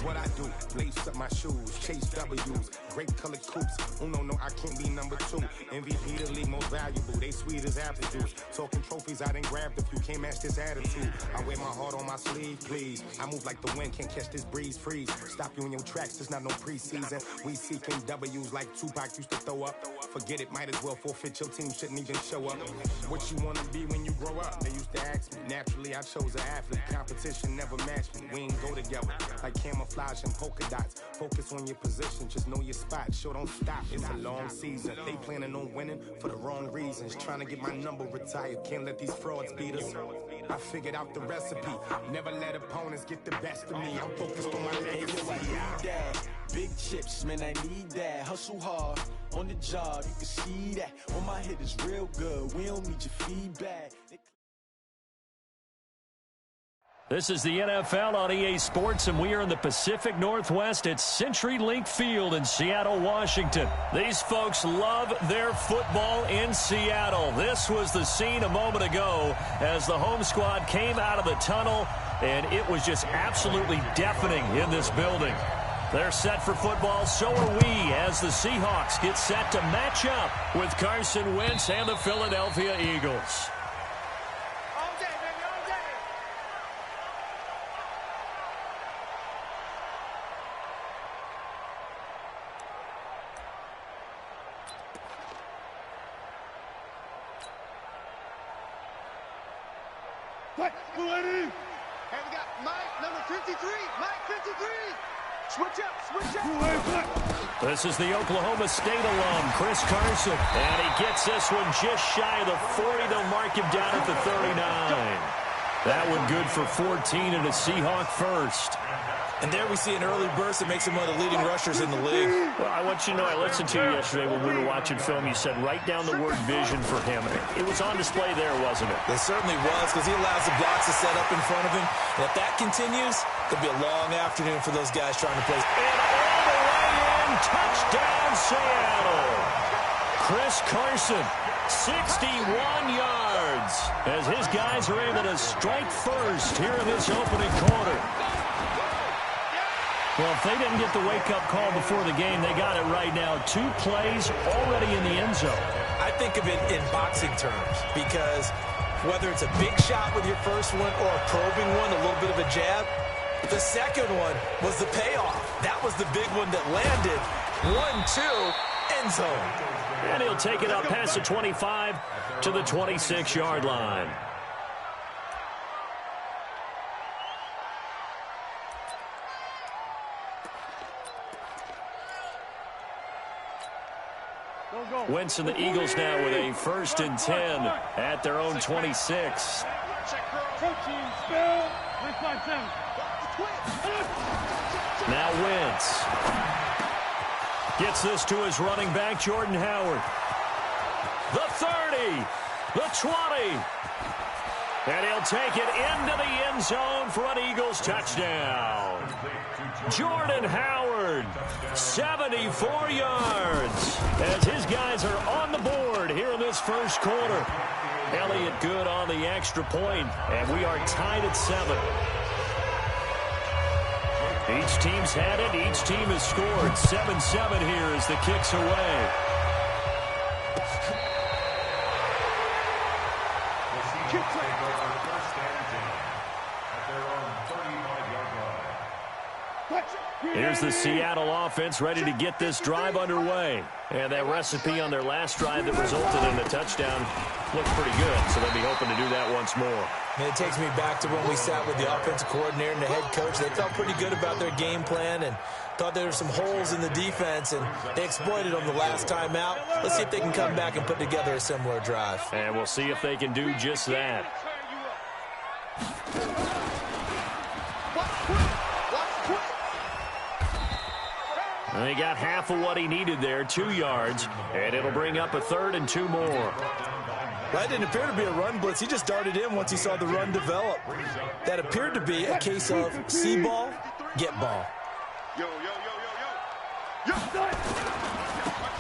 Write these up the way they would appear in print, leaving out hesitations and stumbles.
What I do, lace up my shoes, chase W's, grape colored coops. Uno, no, I can't be number 2. MVP, the league most valuable. They sweet as apple juice. Talking trophies, I didn't grab the few. Can't match this attitude. I wear my heart on my sleeve, please. I move like the wind, can't catch this breeze, freeze. Stop you in your tracks, there's not no preseason. We seeking W's like Tupac used to throw up. Forget it, might as well forfeit. Your team shouldn't even show up. What you wanna be when you grow up? They used to ask me. Naturally, I chose an athlete. Competition never matched me. We ain't go together like camouflage and polka dots. Focus on your position, just know your spot. Show don't stop, it's a long season. They planning on winning for the wrong reasons. Trying to get my number retired, can't let these frauds beat us. I figured out the recipe. Never let opponents get the best of me. I'm focused on my legacy. Big chips, man, I need that. Hustle hard on the job, you can see that. When my hit is real good, we don't need your feedback. This is the NFL on EA Sports, and we are in the Pacific Northwest at CenturyLink Field in Seattle, Washington. These folks love their football in Seattle. This was the scene a moment ago as the home squad came out of the tunnel, and it was just absolutely deafening in this building. They're set for football, so are we, as the Seahawks get set to match up with Carson Wentz and the Philadelphia Eagles. And we got Mike, number 53. Mike, 53. Switch up. This is the Oklahoma State alum, Chris Carson. And he gets this one just shy of the 40. They'll mark him down at the 39. That one good for 14 and a Seahawk first. And there we see an early burst that makes him one of the leading rushers in the league. Well, I want you to know, I listened to you yesterday when we were watching film. You said write down the word vision for him. It was on display there, wasn't it? It certainly was, because he allows the blocks to set up in front of him. And if that continues, it'll be a long afternoon for those guys trying to play. And all the way in, touchdown Seattle. Chris Carson, 61 yards, as his guys are able to strike first here in this opening quarter. Well, if they didn't get the wake-up call before the game, they got it right now. 2 plays already in the end zone. I think of it in boxing terms, because whether it's a big shot with your first one or a probing one, a little bit of a jab, the second one was the payoff. That was the big one that landed. 1-2, end zone. And he'll take it up past the 25 to the 26-yard line. Wentz and the Eagles now with a 1st and 10 at their own 26. Now Wentz gets this to his running back, Jordan Howard. The 30, the 20. And he'll take it into the end zone for an Eagles touchdown. Jordan Howard, 74 yards, as his guys are on the board here in this first quarter. Elliott good on the extra point, and we are tied at 7. Each team's had it. Each team has scored. 7-7 here as the kick's away. Here's the Seattle offense ready to get this drive underway. And that recipe on their last drive that resulted in a touchdown looked pretty good, so they'll be hoping to do that once more. And it takes me back to when we sat with the offensive coordinator and the head coach. They felt pretty good about their game plan and thought there were some holes in the defense, and they exploited them the last time out. Let's see if they can come back and put together a similar drive. And we'll see if they can do just that. And he got half of what he needed there, 2 yards, and it'll bring up a 3rd and 2 more. That didn't appear to be a run blitz. He just darted in once he saw the run develop. That appeared to be a case of see ball, get ball.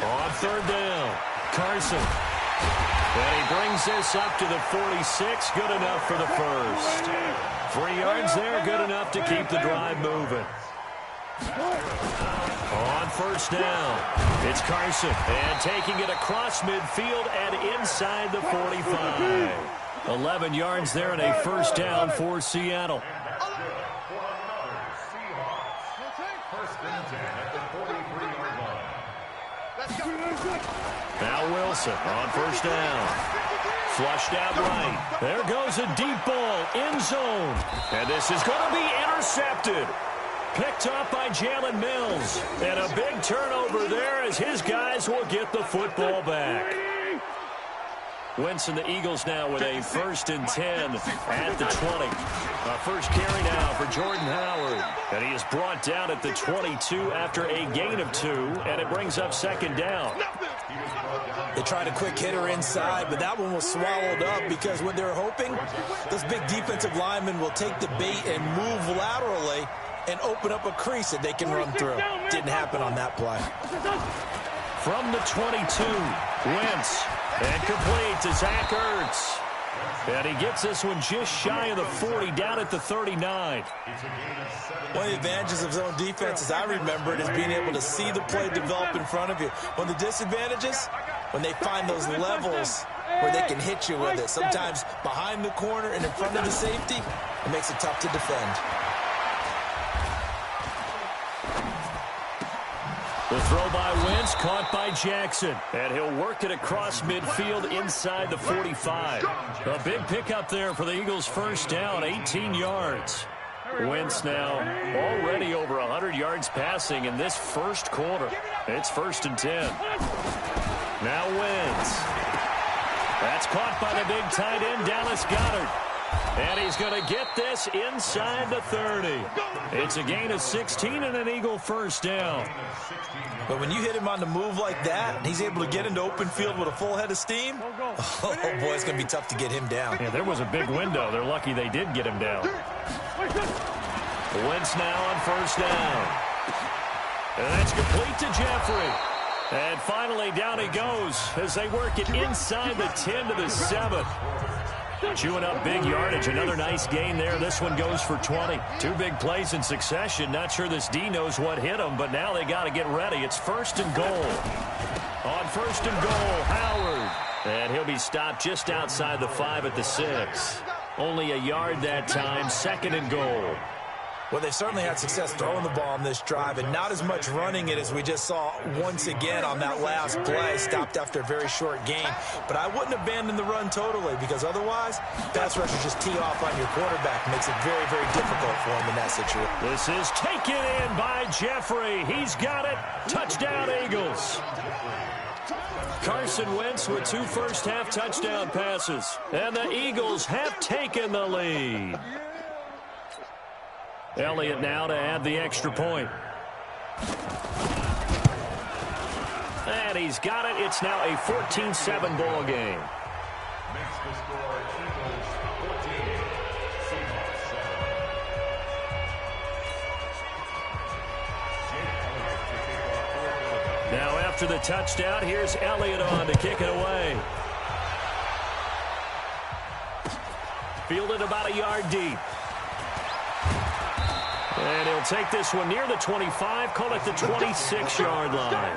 On 3rd down, Carson. And he brings this up to the 46. Good enough for the first. 3 yards there, good enough to keep the drive moving. On first down, it's Carson, and taking it across midfield and inside the 45. 11 yards there and a first down for Seattle. Now Wilson on first down. Flushed out right. There goes a deep ball, end zone. And this is going to be intercepted. Picked up by Jalen Mills. And a big turnover there as his guys will get the football back. Wentz and the Eagles now with a 1st and 10 at the 20. First carry now for Jordan Howard. And he is brought down at the 22 after a gain of 2. And it brings up 2nd down. They tried a quick hitter inside, but that one was swallowed up because what they're hoping, this big defensive lineman will take the bait and move laterally and open up a crease that they can run through. Didn't happen on that play. From the 22, Wentz, and complete to Zach Ertz. And he gets this one just shy of the 40, down at the 39. One of the advantages of zone defense, as I remember it, is being able to see the play develop in front of you. One of the disadvantages, when they find those levels where they can hit you with it. Sometimes behind the corner and in front of the safety, it makes it tough to defend. The throw by Wentz, caught by Jackson. And he'll work it across midfield inside the 45. A big pickup there for the Eagles' first down, 18 yards. Wentz now already over 100 yards passing in this first quarter. It's 1st and 10. Now Wentz. That's caught by the big tight end, Dallas Goedert. And he's going to get this inside the 30. It's a gain of 16 and an Eagle first down. But when you hit him on the move like that, and he's able to get into open field with a full head of steam, oh boy, it's going to be tough to get him down. Yeah, there was a big window. They're lucky they did get him down. Wentz now on first down. And that's complete to Jeffrey. And finally down he goes as they work it inside the 10 to the 7. Chewing up big yardage. Another nice gain there. This one goes for 20. 2 big plays in succession. Not sure this D knows what hit him, but now they got to get ready. It's 1st and goal. On 1st and goal, Howard. And he'll be stopped just outside the 5 at the 6. Only a yard that time. 2nd and goal. Well, they've certainly had success throwing the ball on this drive and not as much running it as we just saw once again on that last play. Stopped after a very short gain. But I wouldn't abandon the run totally because otherwise, pass rushers just tee off on your quarterback. Makes it very, very difficult for him in that situation. This is taken in by Jeffrey. He's got it. Touchdown, Eagles. Carson Wentz with 2 first-half touchdown passes. And the Eagles have taken the lead. Elliott now to add the extra point. And he's got it. It's now a 14-7 ball game. Now after the touchdown, here's Elliott on to kick it away. Fielded about a yard deep. And he'll take this one near the 25, call it the 26-yard line.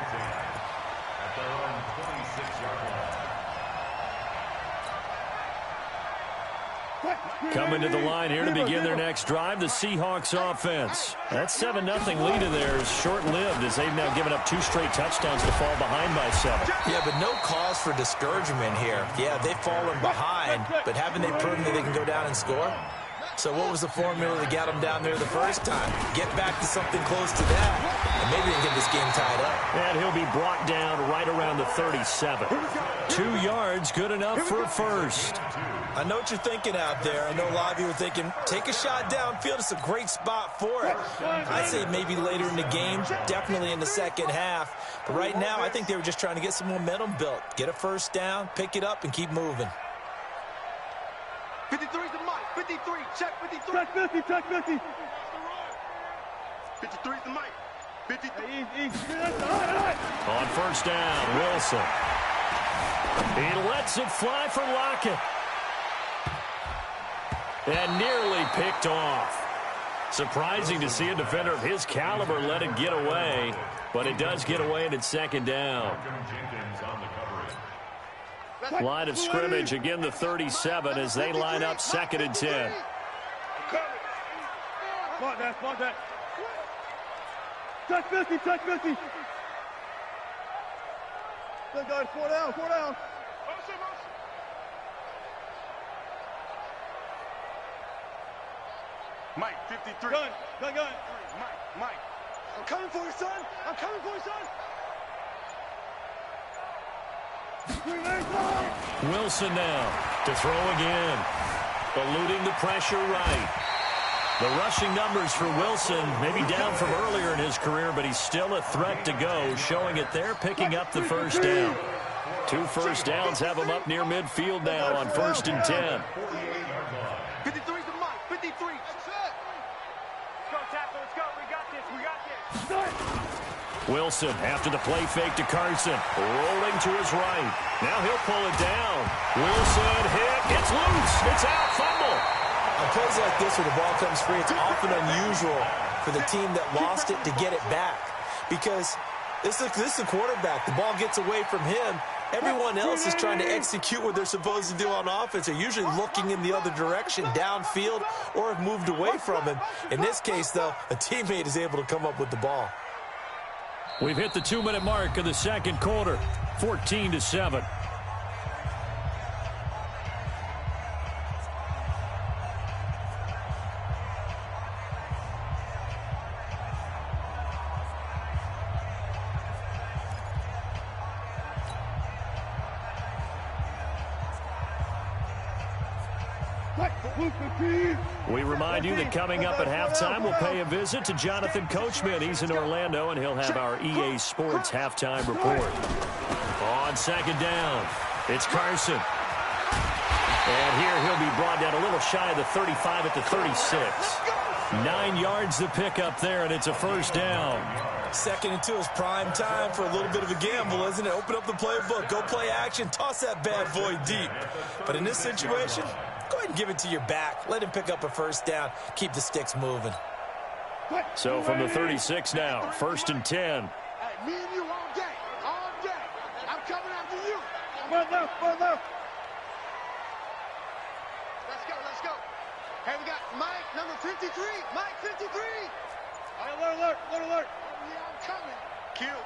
Coming to the line here to begin their next drive, the Seahawks offense. That 7-0 lead of theirs is short-lived as they've now given up 2 straight touchdowns to fall behind by 7. Yeah, but no cause for discouragement here. Yeah, they've fallen behind, but haven't they proven that they can go down and score? So what was the formula that got them down there the first time? Get back to something close to that, and maybe they can get this game tied up. And he'll be brought down right around the 37. 2 yards, good enough for a first. I know what you're thinking out there. I know a lot of you are thinking, take a shot downfield. It's a great spot for it. I'd say maybe later in the game, definitely in the second half. But right now, I think they were just trying to get some momentum built. Get a first down, pick it up, and keep moving. 53's the mic. 53. Check 53. Check 50. Check 50. 53's the mic. 53. On first down, Wilson. He lets it fly for Lockett. And nearly picked off. Surprising to see a defender of his caliber let it get away, but it does get away and it's second down. Line of scrimmage, again the 37 as they line up 2nd and 10. Spot that. Touch 50, touch 50. Good guys, 4 down. Mike, 53. Gun. Mike. I'm coming for you, son. Wilson now to throw again. Eluding the pressure right. The rushing numbers for Wilson maybe down from earlier in his career, but he's still a threat to go, showing it there, picking up the first down. 2 first downs have him up near midfield now on 1st and 10. 53's the Mike, 53. That's it. Let's go, Tackle, let's go. We got this. Wilson after the play fake to Carson. Rolling to his right. Now he'll pull it down. Wilson hit. It's loose. It's out. Fumble. On plays like this where the ball comes free, it's often unusual for the team that lost it to get it back. Because this is a quarterback. The ball gets away from him. Everyone else is trying to execute what they're supposed to do on offense. They're usually looking in the other direction, downfield, or have moved away from him. In this case, though, a teammate is able to come up with the ball. We've hit the 2-minute mark of the second quarter, 14-7. We remind you that coming up at halftime, we'll pay a visit to Jonathan Coachman. He's in Orlando, and he'll have our EA Sports halftime report. On 2nd down, it's Carson. And here he'll be brought down a little shy of the 35 at the 36. 9 yards the pickup there, and it's a first down. 2nd and 2 is prime time for a little bit of a gamble, isn't it? Open up the playbook, go play action, toss that bad boy deep. But in this situation, go ahead and give it to your back. Let him pick up a first down. Keep the sticks moving. So from the 36 now, 1st and 10. Hey, me and you all day. I'm coming after you. Run left. Let's go. Hey, we got Mike, number 53. Mike, 53. Alert. Yeah, I'm coming. Kill.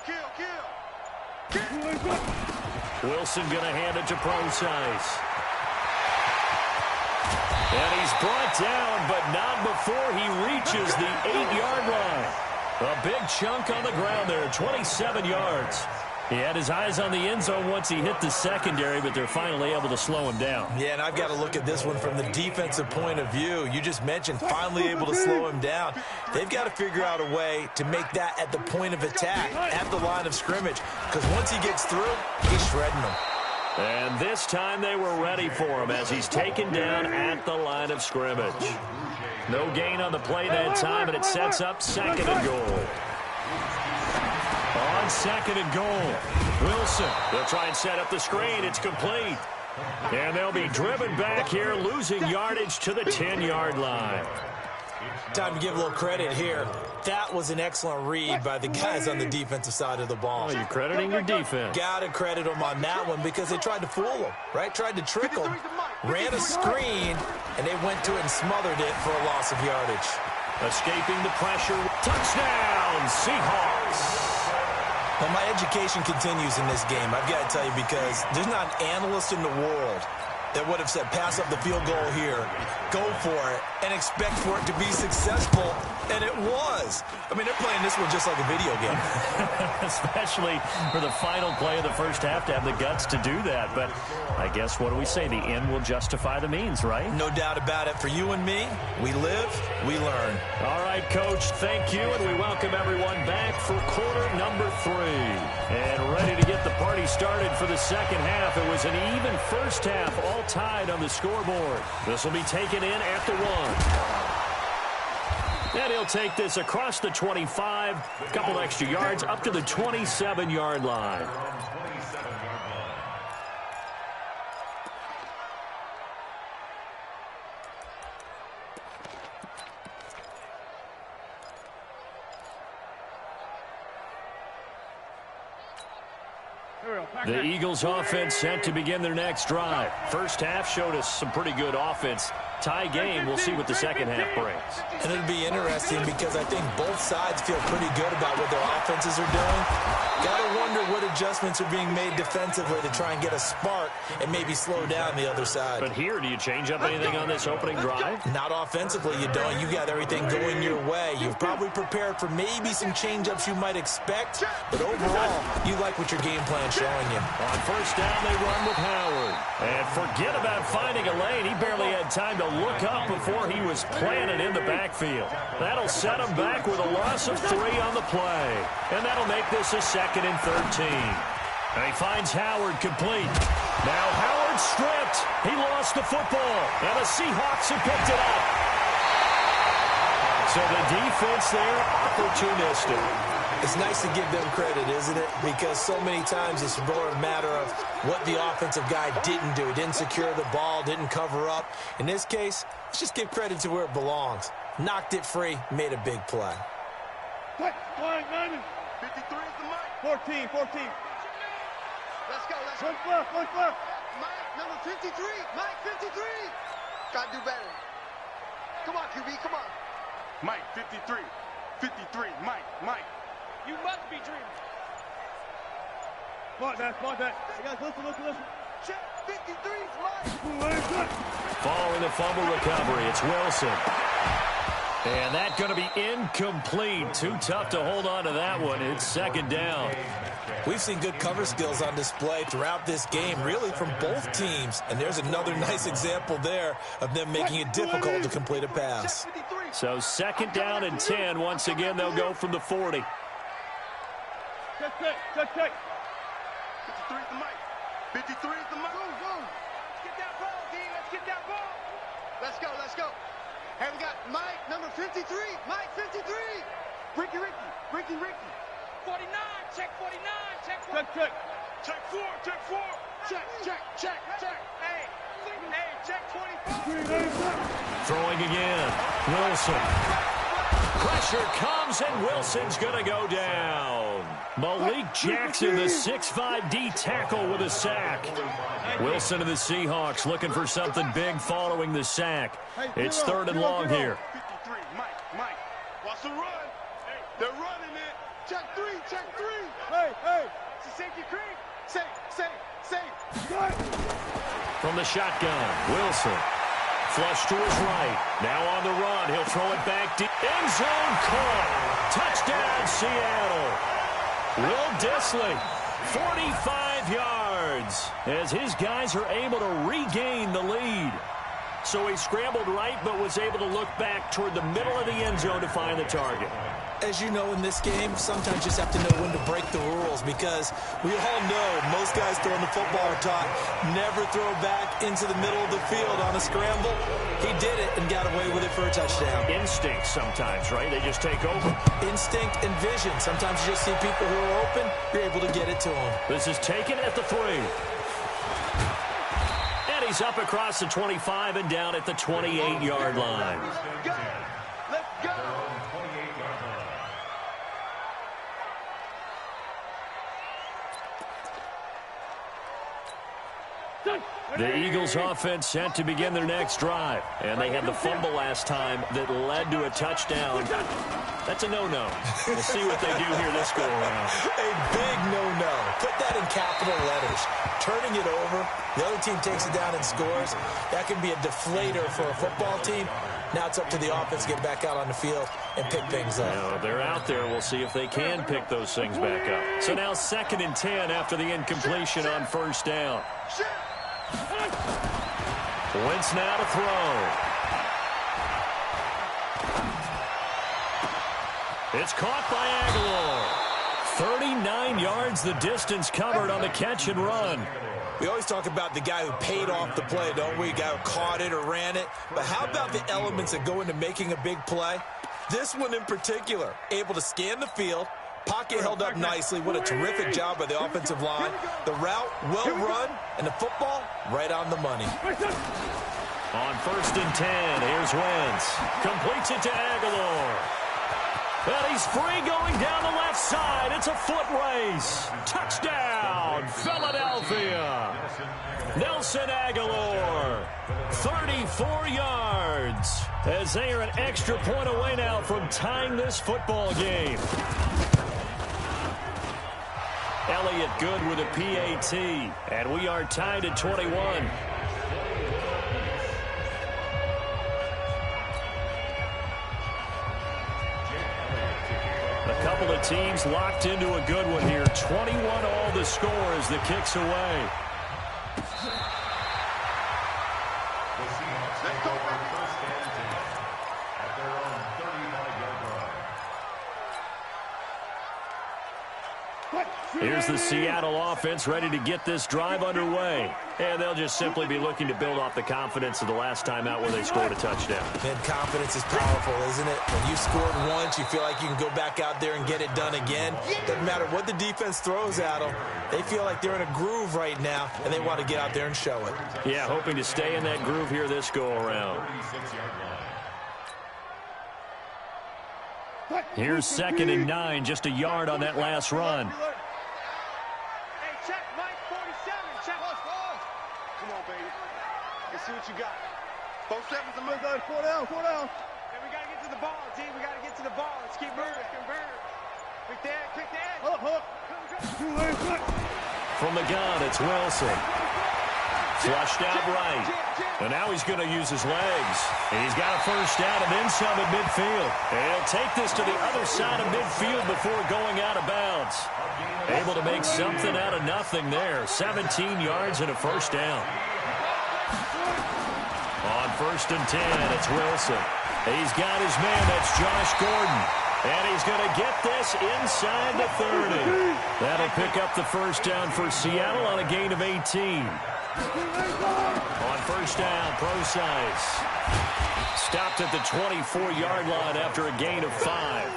Wilson going to hand it to Procise. And he's brought down, but not before he reaches the 8-yard line. A big chunk on the ground there, 27 yards. He had his eyes on the end zone once he hit the secondary, but they're finally able to slow him down. Yeah, and I've got to look at this one from the defensive point of view. You just mentioned finally able to slow him down. They've got to figure out a way to make that at the point of attack, at the line of scrimmage, because once he gets through, he's shredding them. And this time they were ready for him as he's taken down at the line of scrimmage. No gain on the play that time, and it sets up 2nd and goal. On 2nd and goal, Wilson. They'll try and set up the screen. It's complete. And they'll be driven back here, losing yardage to the 10-yard line. Time to give a little credit here. That was an excellent read by the guys on the defensive side of the ball. Oh, you're crediting your defense. Got to credit them on that one because they tried to fool them, right? Tried to trick them, ran a screen, and they went to it and smothered it for a loss of yardage. Escaping the pressure. Touchdown, Seahawks. Well, my education continues in this game, I've got to tell you, because there's not an analyst in the world that would have said pass up the field goal here, go for it, and expect for it to be successful, and it was. I mean, they're playing this one just like a video game. Especially for the final play of the first half to have the guts to do that. But I guess, what do we say? The end will justify the means, right? No doubt about it. For you and me, we live, we learn. All right, Coach, thank you, and we welcome everyone back for quarter number 3. And ready to get the party started for the second half. It was an even first half, all tied on the scoreboard. This will be taken in at the 1. And he'll take this across the 25, a couple extra yards, up to the 27-yard line. The Eagles offense set to begin their next drive. First half showed us some pretty good offense. Tie game, we'll see what the second half brings. And it'll be interesting because I think both sides feel pretty good about what their offenses are doing. Gotta wonder what adjustments are being made defensively to try and get a spark and maybe slow down the other side. But here, do you change up anything on this opening drive? Not offensively, you don't. You got everything going your way. You've probably prepared for maybe some change-ups you might expect, but overall, you like what your game plan's showing you. On first down, they run with Howard. And forget about finding a lane. He barely had time to look up before he was planted in the backfield. That'll set him back with a loss of 3 on the play. And that'll make this a 2nd and 13. And he finds Howard complete. Now Howard stripped. He lost the football. And the Seahawks have picked it up. So the defense there, opportunistic. It's nice to give them credit, isn't it? Because so many times it's more a matter of what the offensive guy didn't do. He didn't secure the ball, didn't cover up. In this case, let's just give credit to where it belongs. Knocked it free, made a big play. Quick, flying, 90. 53 is the mic. 14. Let's go. One left. Mike, number 53. Mike, 53. Gotta do better. Come on, QB, come on. Mike, 53. 53, Mike. You must be dreaming. Smart that. You guys, listen. Check, 53's Mike. Following the fumble recovery, it's Wilson. And that's going to be incomplete. Too tough to hold on to that one. It's 2nd down. We've seen good cover skills on display throughout this game, really from both teams. And there's another nice example there of them making it difficult to complete a pass. So 2nd down and 10. Once again, they'll go from the 40. Check. 53 is the mic. 53 is the mic. Go. Let's get that ball, D. Let's get that ball. Let's go. Hey, we got Mike, number 53. Mike, 53. Ricky. 49. Check 49. Check 4. Check. Hey, check 24. Throwing again. Wilson. Pressure comes, and Wilson's going to go down. Malik Jackson, the 6'5" D tackle with a sack. Wilson and the Seahawks looking for something big following the sack. It's 3rd and long here. 53, Mike. Watch the run. Hey, they're running it. Check 3. Hey. It's a safety creek. Safe. From the shotgun, Wilson. Flush to his right. Now on the run. He'll throw it back deep. End zone caught. Touchdown, Seattle. Will Dissly, 45 yards, as his guys are able to regain the lead. So he scrambled right, but was able to look back toward the middle of the end zone to find the target. As you know, in this game, sometimes you just have to know when to break the rules, because we all know most guys throwing the football are taught never throw back into the middle of the field on a scramble. He did it and got away with it for a touchdown. Instinct sometimes, right? They just take over. Instinct and vision. Sometimes you just see people who are open, you're able to get it to them. This is taken at the 3. And he's up across the 25 and down at the 28-yard line. Let's go. The Eagles offense set to begin their next drive. And they had the fumble last time that led to a touchdown. That's a no-no. We'll see what they do here this go-around. A big no-no. Put that in capital letters. Turning it over, the other team takes it down and scores. That can be a deflator for a football team. Now it's up to the offense to get back out on the field and pick things up. Now, they're out there. We'll see if they can pick those things back up. So now 2nd and 10 after the incompletion on first down. Wentz now to throw. It's caught by Aguilar. 39 yards the distance covered on the catch and run. We always talk about the guy who paid off the play, don't we? The guy who caught it or ran it. But how about the elements that go into making a big play? This one in particular, able to scan the field. Pocket held up nicely. What a terrific job by the offensive line. The route, well run, and the football, right on the money. On 1st and 10, here's Wentz. Completes it to Aguilar. And he's free going down the left side. It's a foot race. Touchdown, Philadelphia. Nelson Aguilar, 34 yards, as they are an extra point away now from tying this football game. Elliott good with a PAT, and we are tied at 21. A couple of teams locked into a good one here. 21 all the score as the kick's away. Here's the Seattle offense ready to get this drive underway. And they'll just simply be looking to build off the confidence of the last time out where they scored a touchdown. And confidence is powerful, isn't it? When you scored once, you feel like you can go back out there and get it done again. Doesn't matter what the defense throws at them. They feel like they're in a groove right now, and they want to get out there and show it. Yeah, hoping to stay in that groove here this go-around. Here's 2nd and 9, just a yard on that last run. Hey, check Mike 47. Check. Come on, baby. Let's see what you got. 4-7's a move. 4 down. Hey, we got to get to the ball, D. We got to get to the ball. Let's keep moving. Quick the edge. From the gun, it's Wilson. Flushed out right. And now he's going to use his legs. And he's got a first down and then some at midfield. And he'll take this to the other side of midfield before going out of bounds. Able to make something out of nothing there. 17 yards and a first down. On 1st and 10, it's Wilson. He's got his man. That's Josh Gordon. And he's going to get this inside the 30. That'll pick up the first down for Seattle on a gain of 18. On 1st down, Procise. Stopped at the 24-yard line after a gain of 5.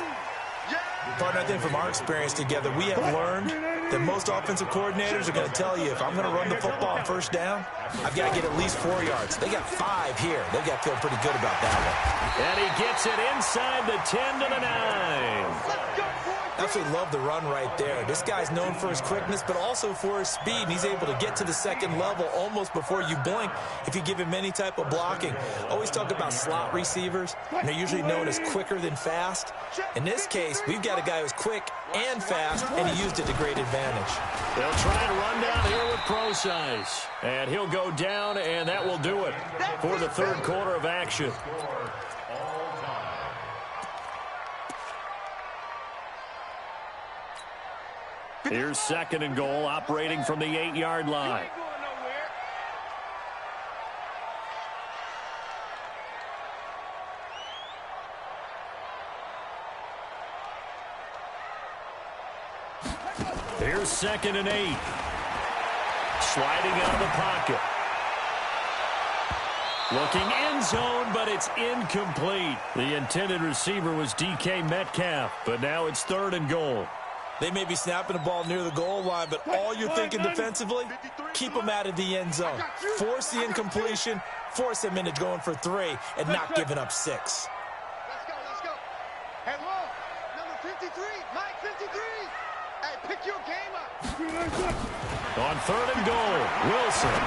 Partner, I think from our experience together, we have learned that most offensive coordinators are going to tell you, if I'm going to run the football on 1st down, I've got to get at least 4 yards. They got 5 here. They've got to feel pretty good about that one. And he gets it inside the 10 to the 9. Absolutely love the run right there. This guy's known for his quickness, but also for his speed, and he's able to get to the 2nd level almost before you blink if you give him any type of blocking. Always talk about slot receivers, and they're usually known as quicker than fast. In this case, we've got a guy who's quick and fast, and he used it to great advantage. They'll try and run down here with Procise. And he'll go down, and that will do it for the 3rd quarter of action. Here's 2nd and goal, operating from the 8-yard line. Here's 2nd and 8. Sliding out of the pocket. Looking end zone, but it's incomplete. The intended receiver was DK Metcalf, but now it's 3rd and goal. They may be snapping the ball near the goal line, but all you're thinking defensively, keep them out of the end zone. Force the incompletion, force them into going for 3, and not giving up 6. Let's go. Hey, whoa. Number 53, Mike 53. Hey, pick your game up. On 3rd and goal, Wilson.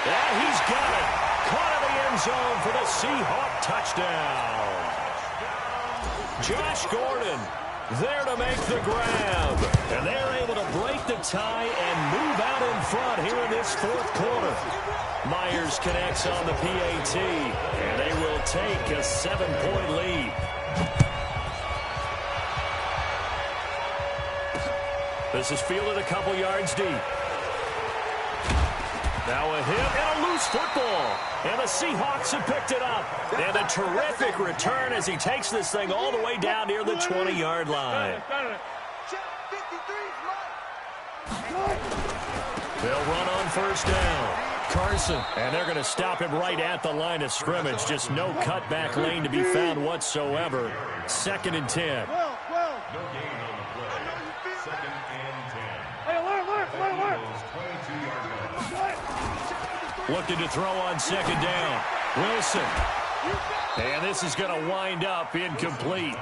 And he's got it. Caught in the end zone for the Seahawk touchdown. Josh Gordon there to make the grab. And they're able to break the tie and move out in front here in this 4th quarter. Myers connects on the PAT, and they will take a 7-point lead. This is fielded a couple yards deep. Now a hit and a loose football. And the Seahawks have picked it up. And a terrific return as he takes this thing all the way down near the 20-yard line. They'll run on 1st down. Carson, and they're going to stop him right at the line of scrimmage. Just no cutback lane to be found whatsoever. 2nd and 10. Looking to throw on 2nd down. Wilson. And this is going to wind up incomplete.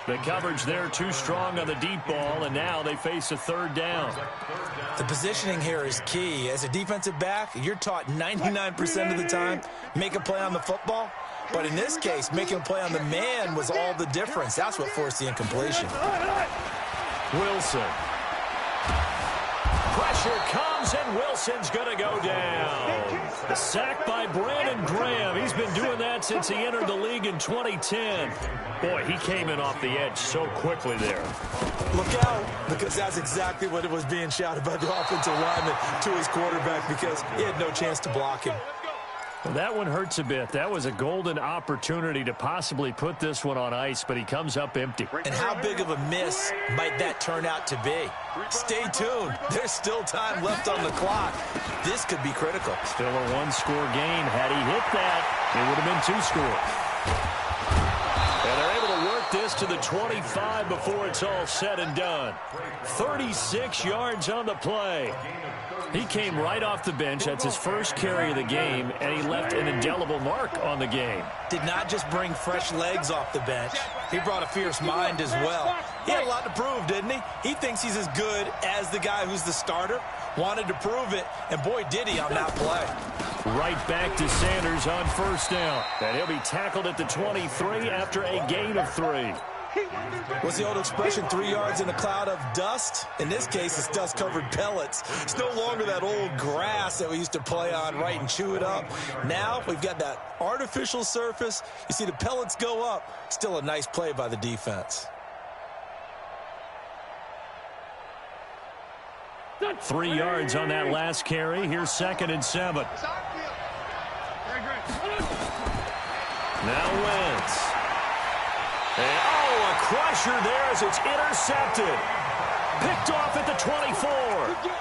The coverage there too strong on the deep ball, and now they face a third down. The positioning here is key. As a defensive back, you're taught 99% of the time, make a play on the football. But in this case, making a play on the man was all the difference. That's what forced the incompletion. Wilson. Pressure comes, and Wilson's going to go down. A sack by Brandon Graham. He's been doing that since he entered the league in 2010. Boy, he came in off the edge so quickly there. Look out, because that's exactly what it was being shouted by the offensive lineman to his quarterback, because he had no chance to block him. Well, that one hurts a bit. That was a golden opportunity to possibly put this one on ice, but he comes up empty. And how big of a miss might that turn out to be? Stay tuned. There's still time left on the clock. This could be critical. Still a one-score game. Had he hit that, it would have been 2 scores. And they're able to work this to the 25 before it's all said and done. 36 yards on the play. He came right off the bench. That's his first carry of the game, and he left an indelible mark on the game. Did not just bring fresh legs off the bench. He brought a fierce mind as well. He had a lot to prove, didn't he? He thinks he's as good as the guy who's the starter. Wanted to prove it, and boy, did he on that play. Right back to Sanders on first down. And he'll be tackled at the 23 after a gain of 3. What's the old expression, 3 yards in a cloud of dust? In this case, it's dust-covered pellets. It's no longer that old grass that we used to play on, right, and chew it up. Now we've got that artificial surface. You see the pellets go up. Still a nice play by the defense. 3 yards on that last carry. Here's 2nd and 7. Now Wentz. And, a crusher there as it's intercepted. Picked off at the 24.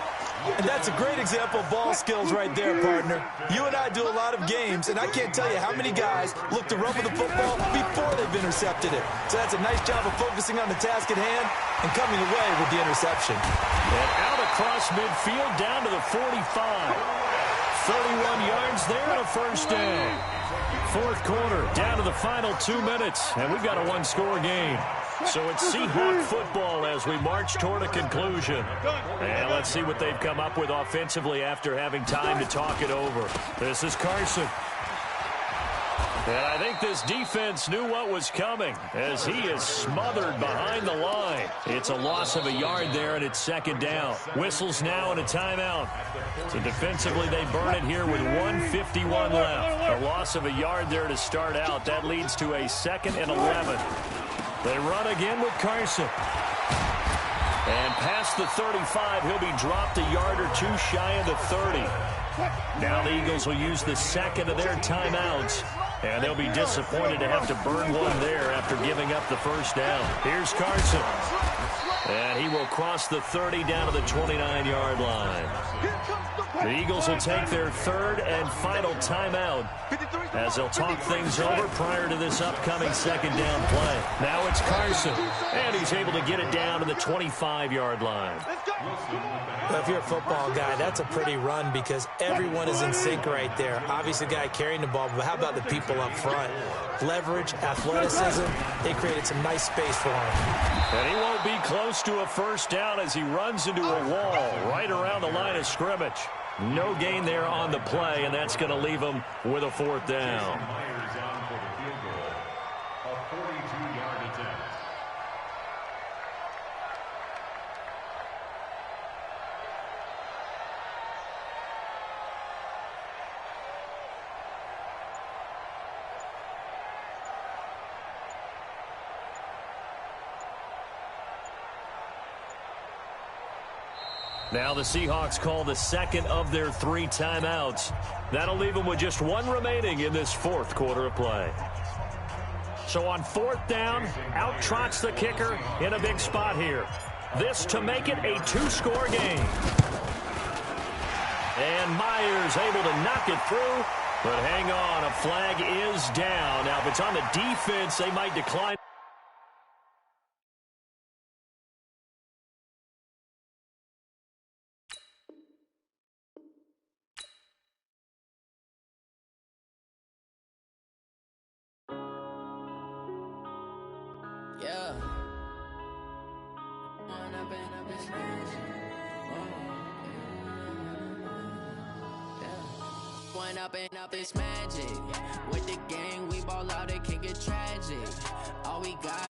And that's a great example of ball skills right there, partner. You and I do a lot of games, and I can't tell you how many guys look to run with the football before they've intercepted it. So that's a nice job of focusing on the task at hand and coming away with the interception. And out across midfield down to the 45. 31 yards there and a first down. 4th quarter, down to the final 2 minutes, and we've got a one-score game. So it's Seahawk football as we march toward a conclusion. And let's see what they've come up with offensively after having time to talk it over. This is Carson. And I think this defense knew what was coming as he is smothered behind the line. It's a loss of a yard there, and it's 2nd down. Whistles now and a timeout. So defensively, they burn it here with 1:51 left. A loss of a yard there to start out. That leads to a 2nd and 11. They run again with Carson. And past the 35, he'll be dropped a yard or 2 shy of the 30. Now the Eagles will use the 2nd of their timeouts. And they'll be disappointed to have to burn one there after giving up the first down. Here's Carson. And he will cross the 30 down to the 29-yard line. The Eagles will take their 3rd and final timeout as they'll talk things over prior to this upcoming 2nd down play. Now it's Carson, and he's able to get it down to the 25-yard line. Well, if you're a football guy, that's a pretty run because everyone is in sync right there. Obviously, the guy carrying the ball, but how about the people up front? Leverage, athleticism, they created some nice space for him. And he won't be close to a first down as he runs into a wall right around the line of scrimmage. No gain there on the play, and that's going to leave him with a 4th down. Now the Seahawks call the 2nd of their 3 timeouts. That'll leave them with just 1 remaining in this 4th quarter of play. So on 4th down, out trots the kicker in a big spot here. This to make it a 2-score game. And Myers able to knock it through. But hang on, a flag is down. Now if it's on the defense, they might decline. Yeah. up and up, it's magic. One up and up, it's magic. With the gang, we ball out, it can get tragic. All we got